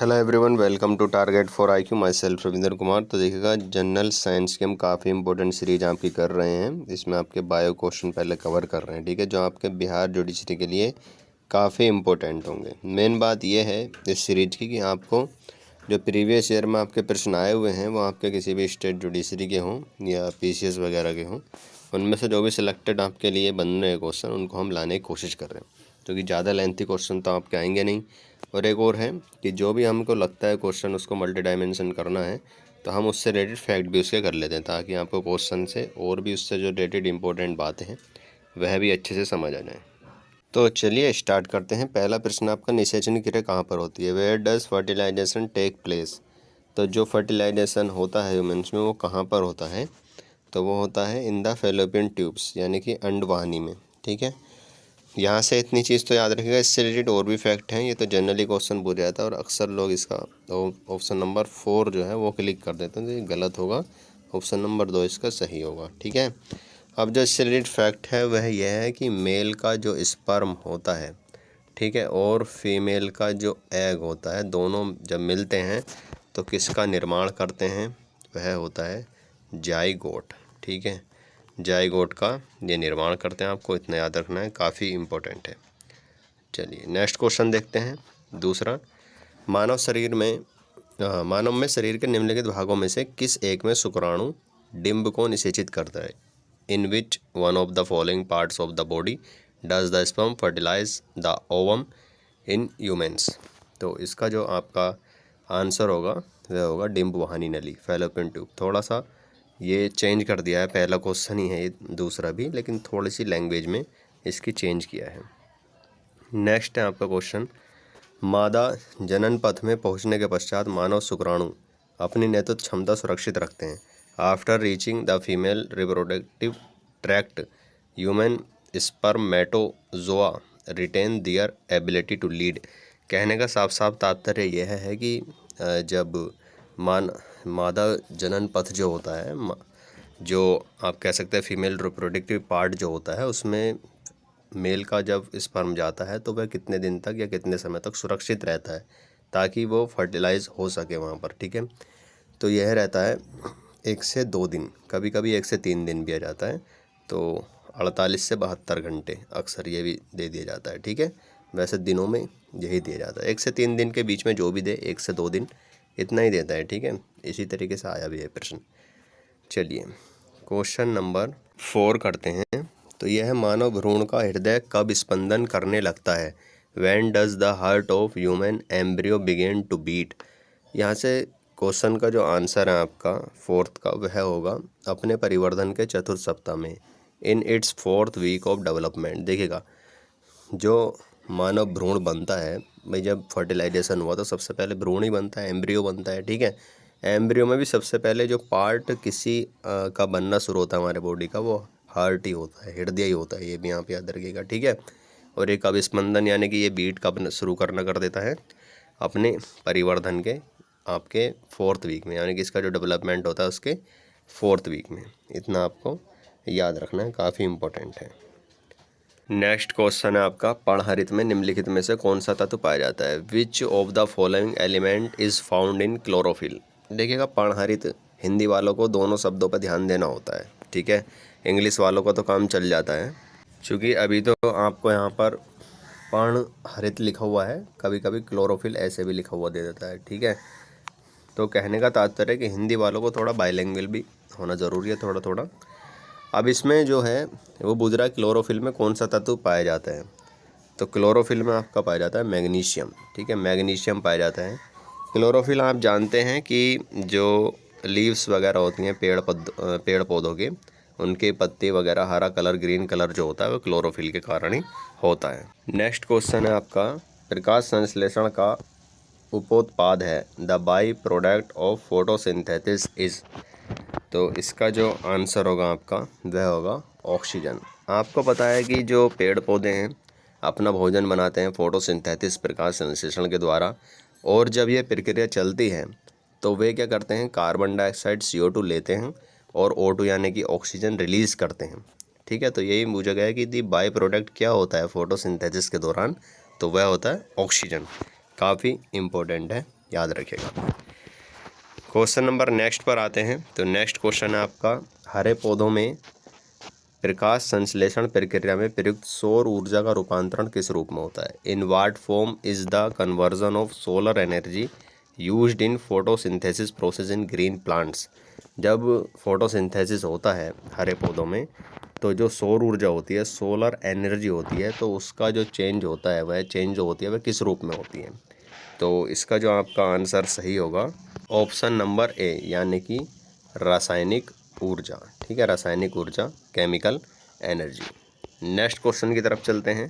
Hello everyone, welcome to target for IQ. Myself Ravindra Kumar. तो देखिएगा, general science की हम काफ़ी इंपॉर्टेंट सीरीज आपकी कर रहे हैं। इसमें आपके बायो क्वेश्चन पहले कवर कर रहे हैं, ठीक है, जो आपके बिहार जुडिशरी के लिए काफ़ी इंपॉर्टेंट होंगे। मेन बात यह है इस सीरीज की कि आपको जो प्रीवियस ईयर में आपके प्रश्न आए हुए हैं वो आपके किसी भी स्टेट जुडिशरी के हों या पीसीएस वगैरह के हों, उनमें से जो भी सिलेक्टेड आपके लिए बन रहे क्वेश्चन उनको हम लाने की कोशिश कर रहे हैं, क्योंकि ज़्यादा लेंथी क्वेश्चन तो आपके आएंगे नहीं। और एक और है कि जो भी हमको लगता है क्वेश्चन उसको मल्टी डायमेंशन करना है तो हम उससे रिलेटेड फैक्ट भी उसके कर लेते हैं, ताकि आपको क्वेश्चन से और भी उससे जो रिलेटेड इंपॉर्टेंट बातें हैं वह भी अच्छे से समझ आ जाए। तो चलिए स्टार्ट करते हैं। पहला प्रश्न आपका, निषेचन क्रिया कहाँ पर होती है? Where does fertilization take place? तो जो फर्टिलाइजेशन होता है ह्यूमन्स में वो कहाँ पर होता है? तो वो होता है इन द फैलोपियन ट्यूब्स, यानी कि अंडवाहिनी में, ठीक है। यहाँ से इतनी चीज़ तो याद रखिएगा। इससे रिलेटेड और भी फैक्ट हैं, ये तो जनरली क्वेश्चन पूछ जाता है और अक्सर लोग इसका ऑप्शन नंबर 4 जो है वो क्लिक कर देते हैं, तो ये गलत होगा। ऑप्शन नंबर 2 इसका सही होगा, ठीक है। अब जो इससे रिलेटेड फैक्ट है वह यह है कि मेल का जो स्पर्म होता है, ठीक है, और फीमेल का जो एग होता है, दोनों जब मिलते हैं तो किसका निर्माण करते हैं? वह होता है जाइगोट, ठीक है। जाइगोट का ये निर्माण करते हैं, आपको इतना याद रखना है, काफ़ी इम्पोर्टेंट है। चलिए नेक्स्ट क्वेश्चन देखते हैं। दूसरा, मानव में शरीर के निम्नलिखित भागों में से किस एक में शुक्राणु डिंब को निषेचित करता है? In which one of the following parts of the body does the sperm fertilize the ovum in humans? तो इसका जो आपका आंसर होगा वह होगा डिंब वाहिनी नली, फैलोपियन ट्यूब। थोड़ा सा ये चेंज कर दिया है, पहला क्वेश्चन ही है ये, दूसरा भी, लेकिन थोड़ी सी लैंग्वेज में इसकी चेंज किया है। नेक्स्ट है आपका क्वेश्चन, मादा जनन पथ में पहुंचने के पश्चात मानव शुक्राणु अपनी नेतृत्व क्षमता सुरक्षित रखते हैं। After reaching the female reproductive tract human spermatozoa retain their ability to lead. कहने का साफ साफ तात्पर्य यह है कि जब मादा जनन पथ जो होता है, जो आप कह सकते हैं फीमेल रिप्रोडक्टिव पार्ट जो होता है, उसमें मेल का जब स्पर्म जाता है तो वह कितने दिन तक या कितने समय तक सुरक्षित रहता है ताकि वो फर्टिलाइज हो सके वहाँ पर, ठीक है। तो यह रहता है 1 से 2 दिन, कभी कभी 1 से 3 दिन भी आ जाता है। तो 48 से 72 घंटे अक्सर ये भी दे दिया जाता है, ठीक है। वैसे दिनों में यही दिया जाता है, 1 से 3 दिन के बीच में जो भी दे, 1 से 2 दिन इतना ही देता है, ठीक है। इसी तरीके से आया भी है प्रश्न। चलिए क्वेश्चन नंबर 4 करते हैं। तो यह है, मानव भ्रूण का हृदय कब स्पंदन करने लगता है? When does the heart of human embryo begin to beat? यहाँ से क्वेश्चन का जो आंसर है आपका 4th का वह होगा अपने परिवर्धन के 4th सप्ताह में, in its 4th week of development. देखिएगा, जो मानव भ्रूण बनता है भाई, जब फर्टिलाइजेशन हुआ तो सबसे पहले भ्रूण ही बनता है, एम्ब्रियो बनता है, ठीक है। एम्ब्रियो में भी सबसे पहले जो पार्ट किसी का बनना शुरू होता है हमारे बॉडी का, वो हार्ट ही होता है, हृदय ही होता है। ये भी यहाँ पे याद रखिएगा, ठीक है। और ये कब स्पंदन यानी कि ये बीट कब शुरू करना कर देता है? अपने परिवर्धन के आपके 4th वीक में, यानी कि इसका जो डेवलपमेंट होता है उसके 4th वीक में। इतना आपको याद रखना है, काफ़ी इम्पोर्टेंट है। नेक्स्ट क्वेश्चन है आपका, पर्णहरित में निम्नलिखित में से कौन सा तत्व पाया जाता है? Which of the following element is found in chlorophyll? देखिएगा, पर्णहरित हिंदी वालों को दोनों शब्दों पर ध्यान देना होता है, ठीक है। इंग्लिश वालों का तो काम चल जाता है, क्योंकि अभी तो आपको यहाँ पर पर्णहरित लिखा हुआ है, कभी कभी क्लोरोफिल ऐसे भी लिखा हुआ दे देता है, ठीक है। तो कहने का तात्पर्य है कि हिंदी वालों को थोड़ा बाइलिंगुअल भी होना ज़रूरी है, थोड़ा थोड़ा। अब इसमें जो है वो पूछ रहा है क्लोरोफिल में कौन सा तत्व पाया जाता है? तो क्लोरोफिल में आपका पाया जाता है मैग्नीशियम, ठीक है, मैग्नीशियम पाया जाता है। क्लोरोफिल आप जानते हैं कि जो लीव्स वगैरह होती हैं पेड़ पौधों के, उनके पत्ते वगैरह हरा कलर, ग्रीन कलर जो होता है वो क्लोरोफिल के कारण ही होता है। नेक्स्ट क्वेश्चन है आपका, प्रकाश संश्लेषण का उपोत्पाद है the by product of photosynthesis is? तो इसका जो आंसर होगा आपका वह होगा ऑक्सीजन। आपको पता है कि जो पेड़ पौधे हैं अपना भोजन बनाते हैं फोटोसिंथेसिस, प्रकाश संश्लेषण के द्वारा, और जब ये प्रक्रिया चलती है तो वे क्या करते हैं, कार्बन डाइऑक्साइड CO2 लेते हैं और O2 यानी कि ऑक्सीजन रिलीज़ करते हैं, ठीक है। तो यही पूछा गया है कि दी बाई प्रोडक्ट क्या होता है फोटोसिंथेसिस के दौरान? तो वह होता है ऑक्सीजन। काफ़ी इम्पोर्टेंट है, याद रखिएगा। क्वेश्चन नंबर नेक्स्ट पर आते हैं। तो नेक्स्ट क्वेश्चन है आपका, हरे पौधों में प्रकाश संश्लेषण प्रक्रिया में प्रयुक्त सौर ऊर्जा का रूपांतरण किस रूप में होता है? In what form is the conversion of solar energy used in photosynthesis process in green plants? जब फोटोसिंथेसिस होता है हरे पौधों में, तो जो सौर ऊर्जा होती है, सोलर एनर्जी होती है, तो उसका जो चेंज होता है, वह चेंज जो होती है वह किस रूप में होती है? तो इसका जो आपका आंसर सही होगा ऑप्शन नंबर ए, यानी कि रासायनिक ऊर्जा। ठीक है, रासायनिक ऊर्जा, केमिकल एनर्जी। नेक्स्ट क्वेश्चन की तरफ चलते हैं।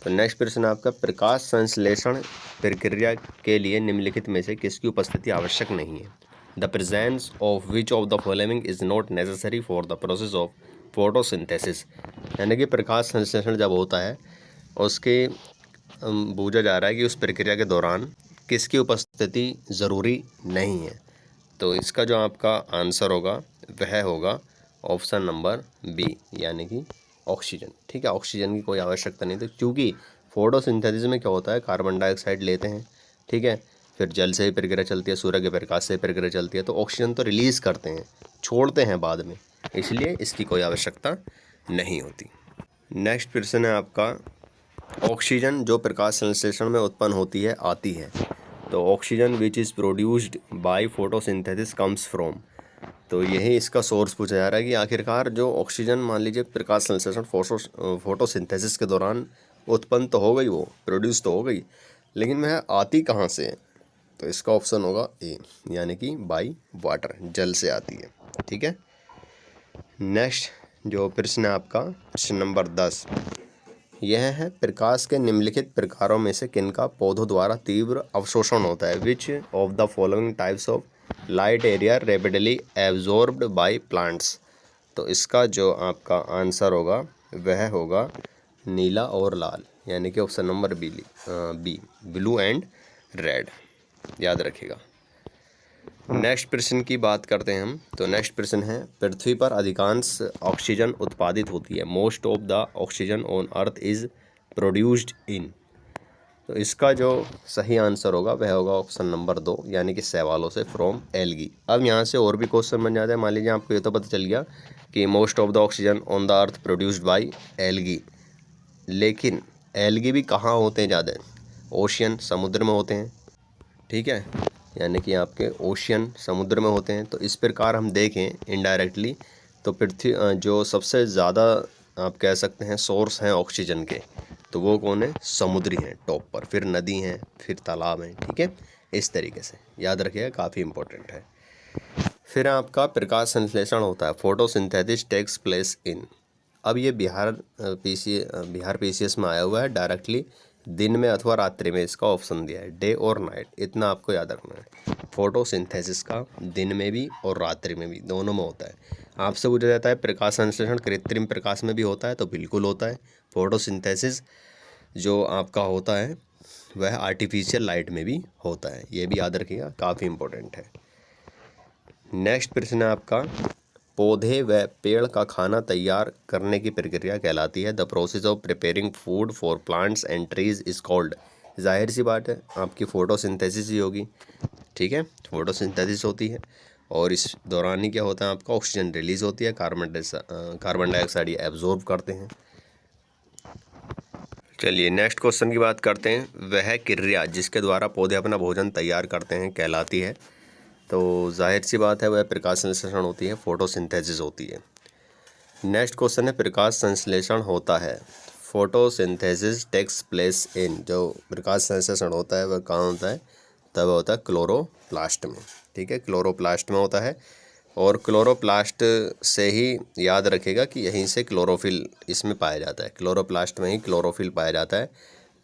तो नेक्स्ट प्रश्न आपका, प्रकाश संश्लेषण प्रक्रिया के लिए निम्नलिखित में से किसकी उपस्थिति आवश्यक नहीं है? The presence of which of the following is not necessary for the process of photosynthesis? यानी कि प्रकाश संश्लेषण जब होता है, उसके बूझा जा रहा है कि उस प्रक्रिया के दौरान किसकी उपस्थिति ज़रूरी नहीं है। तो इसका जो आपका आंसर होगा वह होगा ऑप्शन नंबर बी, यानी कि ऑक्सीजन। ठीक है, ऑक्सीजन की कोई आवश्यकता नहीं। तो क्योंकि फोटोसिंथेसिस में क्या होता है, कार्बन डाइऑक्साइड लेते हैं, ठीक है, फिर जल से ही प्रक्रिया चलती है, सूर्य के प्रकाश से प्रक्रिया चलती है, तो ऑक्सीजन तो रिलीज़ करते हैं, छोड़ते हैं बाद में, इसलिए इसकी कोई आवश्यकता नहीं होती। नेक्स्ट प्रश्न है आपका, ऑक्सीजन जो प्रकाश संश्लेषण में उत्पन्न होती है आती है, तो oxygen which is produced by photosynthesis comes from? तो यही इसका सोर्स पूछा जा रहा है कि आखिरकार जो ऑक्सीजन मान लीजिए प्रकाश संश्लेषण फोटोसिंथेसिस के दौरान उत्पन्न तो हो गई, वो प्रोड्यूस तो हो गई, लेकिन वह आती कहाँ से है? तो इसका ऑप्शन होगा ए, यानी कि बाय वाटर, जल से आती है। ठीक है। नेक्स्ट जो प्रश्न है आपका, प्रश्न नंबर 10, यह है, प्रकाश के निम्नलिखित प्रकारों में से किनका पौधों द्वारा तीव्र अवशोषण होता है? Which of the following types of light area rapidly absorbed by plants? तो इसका जो आपका आंसर होगा वह होगा नीला और लाल, यानी कि option number B, blue and red. याद रखिएगा। नेक्स्ट प्रश्न की बात करते हैं हम। तो नेक्स्ट प्रश्न है, पृथ्वी पर अधिकांश ऑक्सीजन उत्पादित होती है। Most of the oxygen on earth is produced in? तो इसका जो सही आंसर होगा वह होगा ऑप्शन नंबर 2, यानी कि शैवालों से, फ्रॉम एल्गी। अब यहाँ से और भी क्वेश्चन बन जाता है। मान लीजिए आपको ये तो पता चल गया कि most of the oxygen on the earth produced by algae, लेकिन एल्गी भी कहाँ होते हैं ज़्यादा? ओशियन, समुद्र में होते हैं। ठीक है, यानी कि आपके ओशियन, समुद्र में होते हैं। तो इस प्रकार हम देखें इनडायरेक्टली, तो पृथ्वी जो सबसे ज़्यादा आप कह सकते हैं सोर्स हैं ऑक्सीजन के, तो वो कौन है? समुद्री हैं टॉप पर, फिर नदी हैं, फिर तालाब हैं। ठीक है, इस तरीके से याद रखिएगा, काफ़ी इंपॉर्टेंट है। फिर आपका प्रकाश संश्लेषण होता है, फोटोसिंथेसिस टेक्स प्लेस इन? अब ये बिहार पीसीएस में आया हुआ है डायरेक्टली, दिन में अथवा रात्रि में, इसका ऑप्शन दिया है, डे और नाइट, इतना आपको याद रखना है। फोटोसिंथेसिस का दिन में भी और रात्रि में भी, दोनों में होता है। आपसे पूछा जाता है प्रकाश संश्लेषण कृत्रिम प्रकाश में भी होता है? तो बिल्कुल होता है। फोटोसिंथेसिस जो आपका होता है वह आर्टिफिशियल लाइट में भी होता है, ये भी याद रखिएगा, काफ़ी इंपॉर्टेंट है। नेक्स्ट प्रश्न है आपका, पौधे व पेड़ का खाना तैयार करने की प्रक्रिया कहलाती है? The process of preparing food for plants and trees is called? जाहिर सी बात है आपकी फोटोसिंथेसिस ही होगी। ठीक है, फोटोसिंथेसिस होती है और इस दौरान ही क्या होता है, आपका ऑक्सीजन रिलीज होती है, कार्बन डाइऑक्साइड ये एब्जॉर्ब करते हैं। चलिए नेक्स्ट क्वेश्चन की बात करते हैं। वह क्रिया जिसके द्वारा पौधे अपना भोजन तैयार करते हैं कहलाती है? तो जाहिर सी बात है वह प्रकाश संश्लेषण होती है, फोटोसिंथेसिस होती है। नेक्स्ट क्वेश्चन है, प्रकाश संश्लेषण होता है, फोटोसिंथेसिस टेक्स प्लेस इन? जो प्रकाश संश्लेषण होता है वह कहाँ होता है? तब होता है क्लोरोप्लास्ट में। ठीक है, क्लोरोप्लास्ट में होता है, और क्लोरोप्लास्ट से ही याद रखेगा कि यहीं से क्लोरोफिल इसमें पाया जाता है। क्लोरोप्लास्ट में ही क्लोरोफिल पाया जाता है,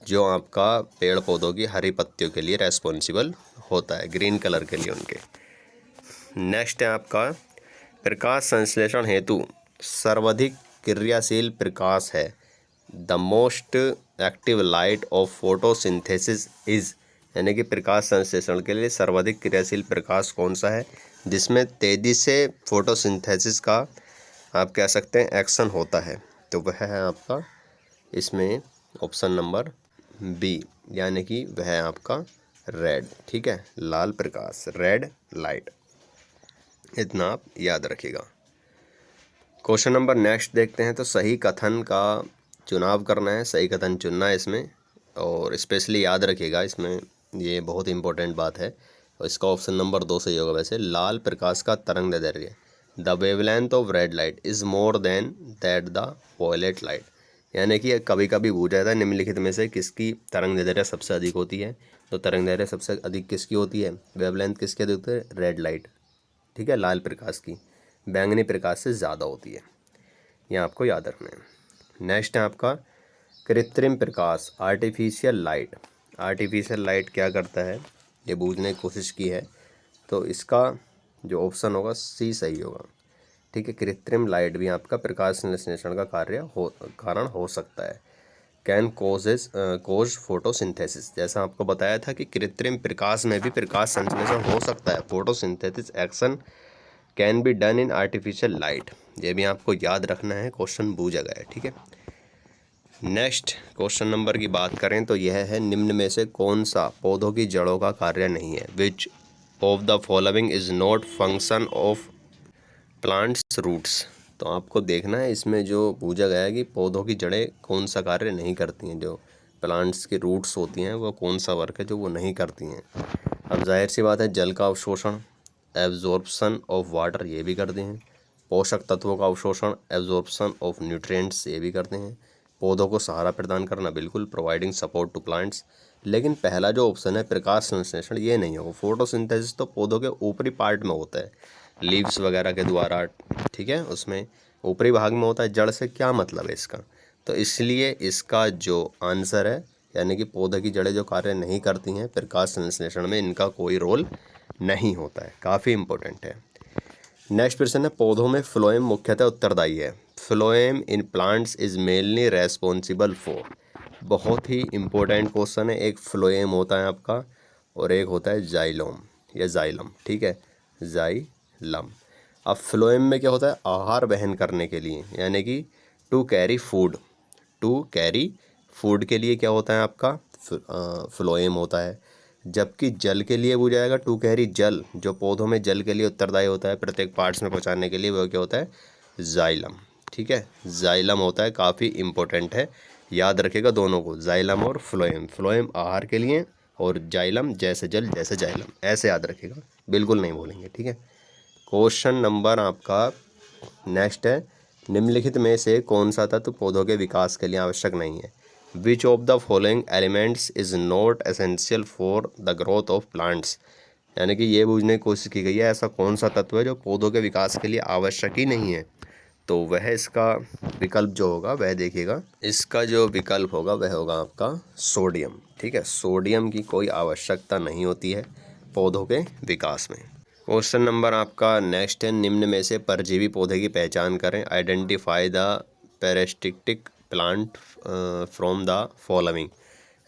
जो आपका पेड़ पौधों की हरी पत्तियों के लिए रेस्पॉन्सिबल होता है, ग्रीन कलर के लिए उनके। नेक्स्ट है आपका, प्रकाश संश्लेषण हेतु सर्वाधिक क्रियाशील प्रकाश है? The most active light of photosynthesis is? यानी कि प्रकाश संश्लेषण के लिए सर्वाधिक क्रियाशील प्रकाश कौन सा है जिसमें तेज़ी से फोटोसिंथेसिस का आप कह सकते हैं एक्शन होता है? तो वह है आपका इसमें ऑप्शन नंबर बी, यानी कि वह है आपका रेड, ठीक है, लाल प्रकाश, रेड लाइट, इतना आप याद रखिएगा। क्वेश्चन नंबर नेक्स्ट देखते हैं। तो सही कथन का चुनाव करना है, सही कथन चुनना है इसमें, और स्पेशली याद रखिएगा इसमें, ये बहुत इंपॉर्टेंट बात है। और इसका ऑप्शन नंबर 2 सही होगा। वैसे लाल प्रकाश का तरंगदैर्घ्य, the wavelength of red light is more than that the violet light, यानी कि कभी कभी पूछा जाता है निम्नलिखित में से किसकी तरंगदैर्घ्य सबसे अधिक होती है। तो तरंगदैर्घ्य सबसे अधिक किसकी होती है, वेवलेंथ किसकी अधिक होती है, रेड लाइट, ठीक है, लाल प्रकाश की, बैंगनी प्रकाश से ज़्यादा होती है। यह आपको याद रखना है। नेक्स्ट है आपका कृत्रिम प्रकाश, आर्टिफिशियल लाइट। आर्टिफिशियल लाइट क्या करता है, ये बूझने की कोशिश की है। तो इसका जो ऑप्शन होगा सी सही होगा, ठीक है। कृत्रिम लाइट भी आपका प्रकाश संश्लेषण का कारण हो सकता है। कैन कोज फोटोसिंथेसिस, जैसा आपको बताया था कि कृत्रिम प्रकाश में भी प्रकाश संश्लेषण हो सकता है। Photosynthesis action can be done in artificial light, ये भी आपको याद रखना है, क्वेश्चन पूछा गया है, ठीक है। नेक्स्ट क्वेश्चन नंबर की बात करें तो यह है, निम्न में से कौन सा पौधों की जड़ों का कार्य नहीं है। Which of the following is not function of plants roots. तो आपको देखना है इसमें जो पूछा गया है कि पौधों की जड़ें कौन सा कार्य नहीं करती हैं, जो प्लांट्स की रूट्स होती हैं वो कौन सा वर्क है जो वो नहीं करती हैं। अब जाहिर सी बात है, जल का अवशोषण, एब्जॉर्प्शन ऑफ वाटर, ये भी करते हैं। पोषक तत्वों का अवशोषण, एब्जॉर्प्शन ऑफ न्यूट्रिएंट्स, ये भी करते हैं। पौधों को सहारा प्रदान करना, बिल्कुल, प्रोवाइडिंग सपोर्ट टू प्लांट्स। लेकिन पहला जो ऑप्शन है प्रकाश संश्लेषण, ये नहीं होगा। फोटोसिंथेसिस तो पौधों के ऊपरी पार्ट में होता है, लीव्स वगैरह के द्वारा, ठीक है, उसमें ऊपरी भाग में होता है। जड़ से क्या मतलब है इसका, तो इसलिए इसका जो आंसर है, यानी कि पौधे की जड़ें जो कार्य नहीं करती हैं प्रकाश संश्लेषण में, इनका कोई रोल नहीं होता है। काफ़ी इंपॉर्टेंट है। नेक्स्ट प्रश्न है, पौधों में फ्लोएम मुख्यतः उत्तरदायी है। Phloem in plants is mainly responsible for, बहुत ही इंपॉर्टेंट क्वेश्चन है। एक फ्लोएम होता है आपका और एक होता है जाइलोम या जाइलम, ठीक है, जाइलम। अब फ्लोएम में क्या होता है, आहार वहन करने के लिए, यानी कि to carry food, to carry food के लिए क्या होता है आपका फ्लोएम होता है। जबकि जल के लिए वो जाएगा टू कैरी जल, जो पौधों में जल के लिए उत्तरदायी होता है प्रत्येक पार्ट्स में पहुंचाने के लिए, वो क्या होता है, जाइलम, ठीक है, जाइलम होता है। काफ़ी इंपॉर्टेंट है, याद रखिएगा दोनों को, जाइलम और फ्लोएम। फ्लोएम आहार के लिए और जाइलम जैसे जल जैसे जाइलम, ऐसे याद रखिएगा, बिल्कुल नहीं भूलेंगे, ठीक है। क्वेश्चन नंबर आपका नेक्स्ट है, निम्नलिखित में से कौन सा तत्व पौधों के विकास के लिए आवश्यक नहीं है। Which of the following elements is not essential for the growth of plants, यानी कि ये बूझने की कोशिश की गई है ऐसा कौन सा तत्व है जो पौधों के विकास के लिए आवश्यक ही नहीं है। तो वह इसका विकल्प जो होगा वह देखिएगा, इसका जो विकल्प होगा वह होगा आपका सोडियम, ठीक है। सोडियम की कोई आवश्यकता नहीं होती है पौधों के विकास में। क्वेश्चन नंबर आपका नेक्स्ट है, निम्न में से परजीवी पौधे की पहचान करें। Identify the parasitic plant from the following,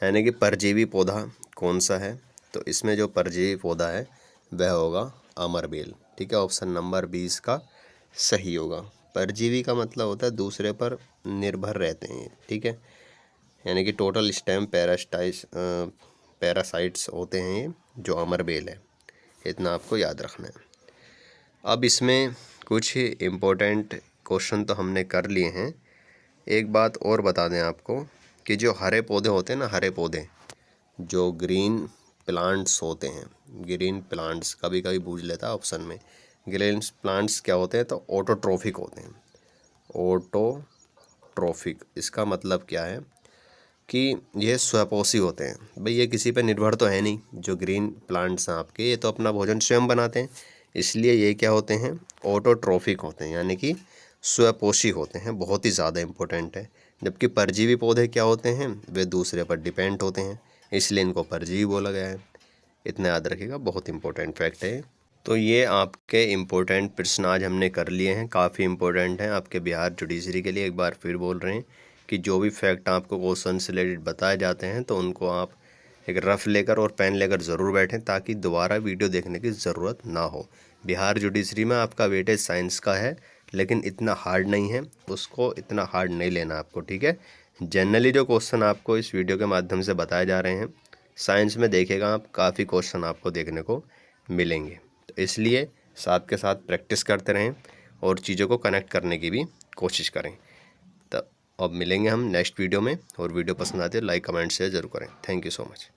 यानी कि परजीवी पौधा कौन सा है। तो इसमें जो परजीवी पौधा है वह होगा अमरबेल, ठीक है, ऑप्शन नंबर 20 का सही होगा। परजीवी का मतलब होता है दूसरे पर निर्भर रहते हैं, ठीक है, यानी कि टोटल स्टेम पैरासाइट्स होते हैं ये जो अमरबेल है, इतना आपको याद रखना है। अब इसमें कुछ इम्पोर्टेंट क्वेश्चन तो हमने कर लिए हैं। एक बात और बता दें आपको कि जो हरे पौधे होते हैं ना, हरे पौधे जो ग्रीन प्लांट्स होते हैं, ग्रीन प्लांट्स कभी कभी पूछ लेता है ऑप्शन में, ग्रीन प्लांट्स क्या होते हैं, तो ऑटोट्रोफिक होते हैं। ऑटोट्रोफिक इसका मतलब क्या है कि ये स्वपोषी होते हैं। भाई ये किसी पर निर्भर तो है नहीं, जो ग्रीन प्लांट्स हैं आपके, ये तो अपना भोजन स्वयं बनाते हैं, इसलिए ये क्या होते हैं, ऑटोट्रोफिक होते हैं, यानी कि स्वपोषी होते हैं, बहुत ही ज़्यादा इम्पोर्टेंट है। जबकि परजीवी पौधे क्या होते हैं, वे दूसरे पर डिपेंड होते हैं, इसलिए इनको परजीवी बोला गया है। इतना याद रखिएगा, बहुत इंपॉर्टेंट फैक्ट है। तो ये आपके इम्पोर्टेंट प्रश्न आज हमने कर लिए हैं, काफ़ी इम्पोर्टेंट हैं आपके बिहार जुडिशरी के लिए। एक बार फिर बोल रहे हैं कि जो भी फैक्ट आपको क्वेश्चन से रिलेटेड बताए जाते हैं तो उनको आप एक रफ लेकर और पेन लेकर ज़रूर बैठें, ताकि दोबारा वीडियो देखने की ज़रूरत ना हो। बिहार जुडिशरी में आपका वेटेज साइंस का है, लेकिन इतना हार्ड नहीं है, उसको इतना हार्ड नहीं लेना आपको, ठीक है। जनरली जो क्वेश्चन आपको इस वीडियो के माध्यम से बताए जा रहे हैं साइंस में देखेगा आप काफ़ी क्वेश्चन आपको देखने को मिलेंगे। तो इसलिए साथ के साथ प्रैक्टिस करते रहें और चीज़ों को कनेक्ट करने की भी कोशिश करें। तो अब मिलेंगे हम नेक्स्ट वीडियो में, और वीडियो पसंद आती है लाइक कमेंट शेयर जरूर करें। Thank you so much.